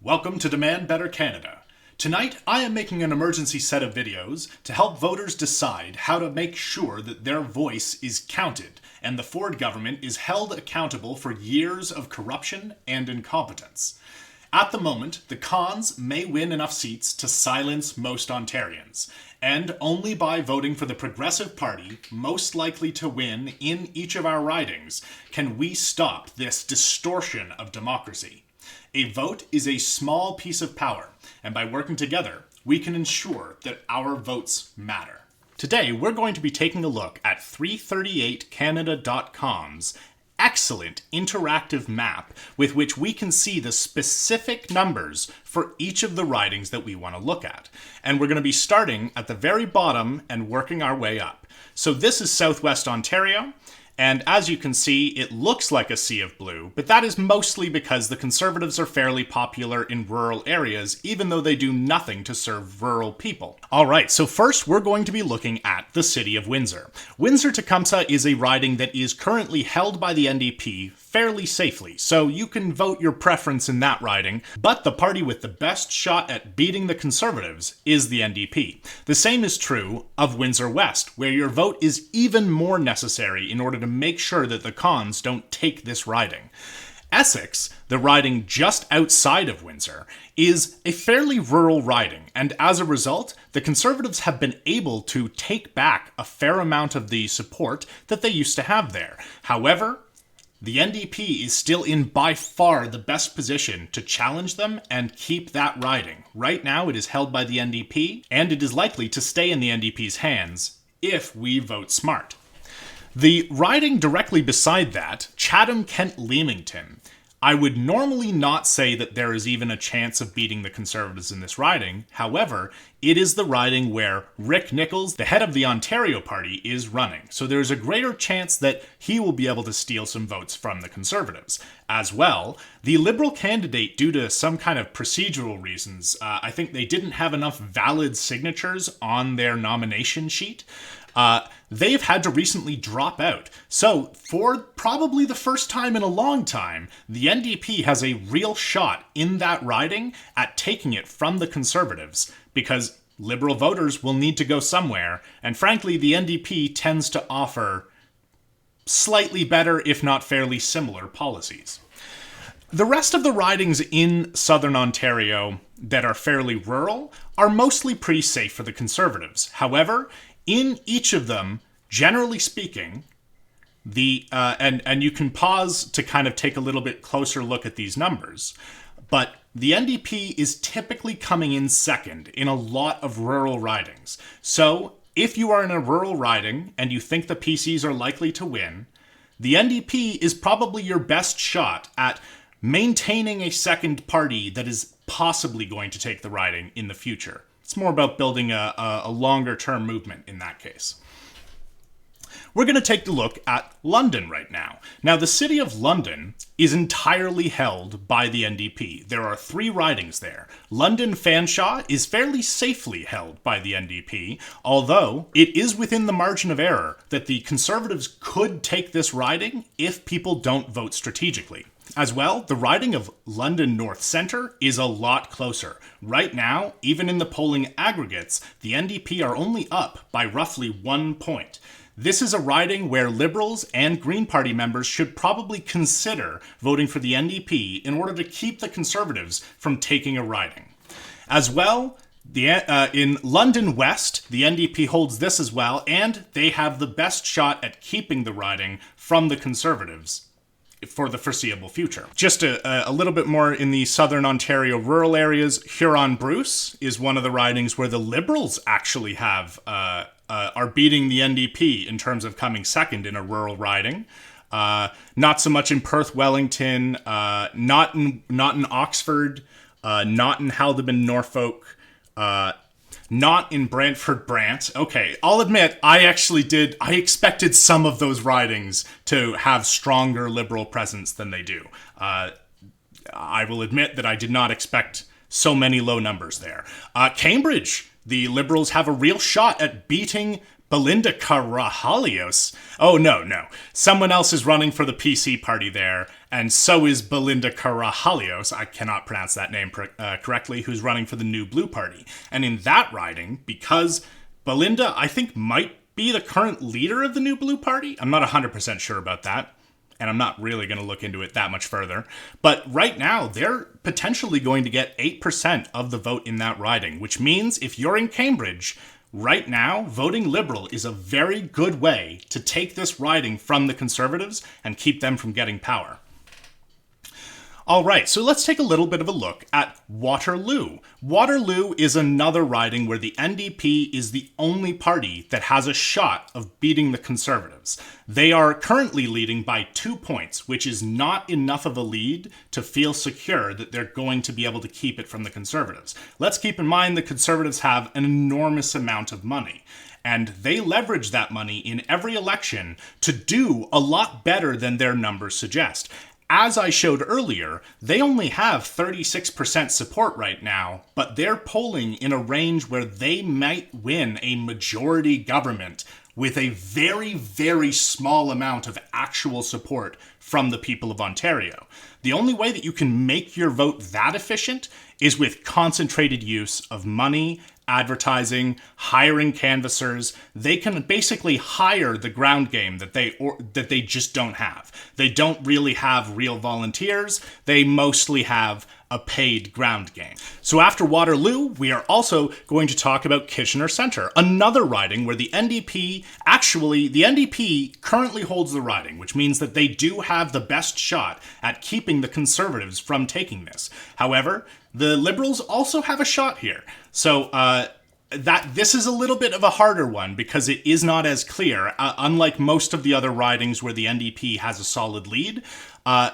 Welcome to Demand Better Canada. Tonight, I am making an emergency set of videos to help voters decide how to make sure that their voice is counted and the Ford government is held accountable for years of corruption and incompetence. At the moment, the Cons may win enough seats to silence most Ontarians, and only by voting for the Progressive Party, most likely to win in each of our ridings, can we stop this distortion of democracy. A vote is a small piece of power, and by working together, we can ensure that our votes matter. Today, we're going to be taking a look at 338canada.com's excellent interactive map with which we can see the specific numbers for each of the ridings that we want to look at. And we're going to be starting at the very bottom and working our way up. So this is Southwest Ontario. And as you can see, it looks like a sea of blue, but that is mostly because the Conservatives are fairly popular in rural areas, even though they do nothing to serve rural people. Alright, so first we're going to be looking at the city of Windsor. Windsor-Tecumseh is a riding that is currently held by the NDP fairly safely, so you can vote your preference in that riding, but the party with the best shot at beating the Conservatives is the NDP. The same is true of Windsor West, where your vote is even more necessary in order to make sure that the Cons don't take this riding. Essex, the riding just outside of Windsor, is a fairly rural riding, and as a result, the Conservatives have been able to take back a fair amount of the support that they used to have there. However, the NDP is still in by far the best position to challenge them and keep that riding. Right now, it is held by the NDP, and it is likely to stay in the NDP's hands if we vote smart. The riding directly beside that, Chatham-Kent Leamington, I would normally not say that there is even a chance of beating the Conservatives in this riding. However, it is the riding where Rick Nichols, the head of the Ontario Party, is running. So there's a greater chance that he will be able to steal some votes from the Conservatives. As well, the Liberal candidate, due to some kind of procedural reasons, I think they didn't have enough valid signatures on their nomination sheet. They've had to recently drop out. So, for probably the first time in a long time, the NDP has a real shot in that riding at taking it from the Conservatives, because Liberal voters will need to go somewhere, and frankly, the NDP tends to offer slightly better, if not fairly similar, policies. The rest of the ridings in southern Ontario that are fairly rural are mostly pretty safe for the Conservatives. However, in each of them, generally speaking, and you can pause to kind of take a little bit closer look at these numbers, but the NDP is typically coming in second in a lot of rural ridings. So, if you are in a rural riding and you think the PCs are likely to win, the NDP is probably your best shot at maintaining a second party that is possibly going to take the riding in the future. It's more about building a longer-term movement in that case. We're going to take a look at London right now. Now, the city of London is entirely held by the NDP. There are 3 ridings there. London Fanshawe is fairly safely held by the NDP, although it is within the margin of error that the Conservatives could take this riding if people don't vote strategically. As well, the riding of London North Centre is a lot closer. Right now, even in the polling aggregates, the NDP are only up by roughly 1 point. This is a riding where Liberals and Green Party members should probably consider voting for the NDP in order to keep the Conservatives from taking a riding. As well, in London West, the NDP holds this as well, and they have the best shot at keeping the riding from the Conservatives for the foreseeable future. Just a little bit more in the southern Ontario rural areas, Huron-Bruce is one of the ridings where the Liberals actually have are beating the NDP in terms of coming second in a rural riding. Not so much in Perth, Wellington, not in Oxford, not in Haldimand, Norfolk, not in Brantford-Brant. Okay, I'll admit, I expected some of those ridings to have stronger Liberal presence than they do. I will admit that I did not expect so many low numbers there. Cambridge, the Liberals have a real shot at beating Belinda Carajalios? Oh, no. Someone else is running for the PC party there, and so is Belinda Carajalios, I cannot pronounce that name correctly, who's running for the New Blue Party. And in that riding, because Belinda, I think, might be the current leader of the New Blue Party, I'm not 100% sure about that, and I'm not really going to look into it that much further, but right now, they're potentially going to get 8% of the vote in that riding, which means if you're in Cambridge, right now, voting Liberal is a very good way to take this riding from the Conservatives and keep them from getting power. All right, so let's take a little bit of a look at Waterloo. Waterloo is another riding where the NDP is the only party that has a shot of beating the Conservatives. They are currently leading by 2 points, which is not enough of a lead to feel secure that they're going to be able to keep it from the Conservatives. Let's keep in mind the Conservatives have an enormous amount of money. And they leverage that money in every election to do a lot better than their numbers suggest. As I showed earlier, they only have 36% support right now, but they're polling in a range where they might win a majority government with a very, very small amount of actual support from the people of Ontario. The only way that you can make your vote that efficient is with concentrated use of money, advertising, hiring canvassers. They can basically hire the ground game that they just don't have. They don't really have real volunteers. They mostly have a paid ground game. So after Waterloo, we are also going to talk about Kitchener Centre, another riding where the NDP currently holds the riding, which means that they do have the best shot at keeping the Conservatives from taking this. However, the Liberals also have a shot here. So this is a little bit of a harder one because it is not as clear. Unlike most of the other ridings where the NDP has a solid lead,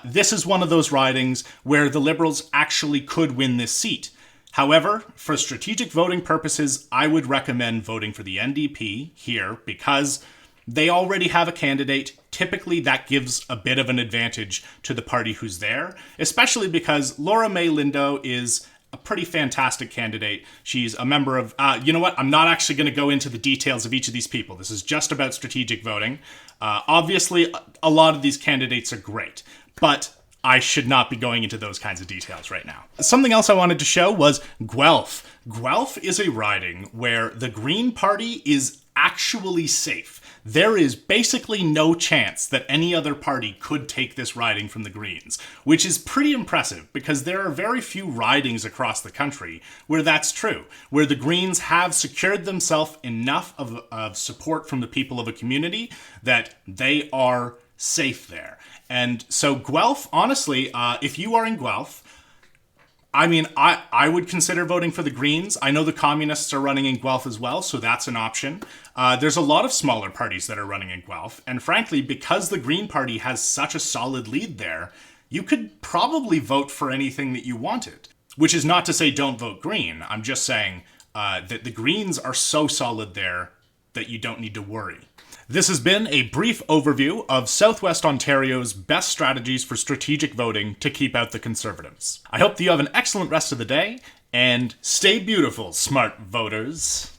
this is one of those ridings where the Liberals actually could win this seat. However, for strategic voting purposes, I would recommend voting for the NDP here because they already have a candidate. Typically, that gives a bit of an advantage to the party who's there, especially because Laura May Lindo is a pretty fantastic candidate. She's a member of, you know what? I'm not actually going to go into the details of each of these people. This is just about strategic voting. Obviously, a lot of these candidates are great, but I should not be going into those kinds of details right now. Something else I wanted to show was Guelph. Guelph is a riding where the Green Party is actually safe. There is basically no chance that any other party could take this riding from the Greens, which is pretty impressive because there are very few ridings across the country where that's true, where the Greens have secured themselves enough of support from the people of a community that they are safe there. And so Guelph, honestly, if you are in Guelph, I mean, I would consider voting for the Greens. I know the Communists are running in Guelph as well, so that's an option. There's a lot of smaller parties that are running in Guelph, and frankly, because the Green Party has such a solid lead there, you could probably vote for anything that you wanted. Which is not to say don't vote Green. I'm just saying that the Greens are so solid there that you don't need to worry. This has been a brief overview of Southwest Ontario's best strategies for strategic voting to keep out the Conservatives. I hope that you have an excellent rest of the day, and stay beautiful, smart voters.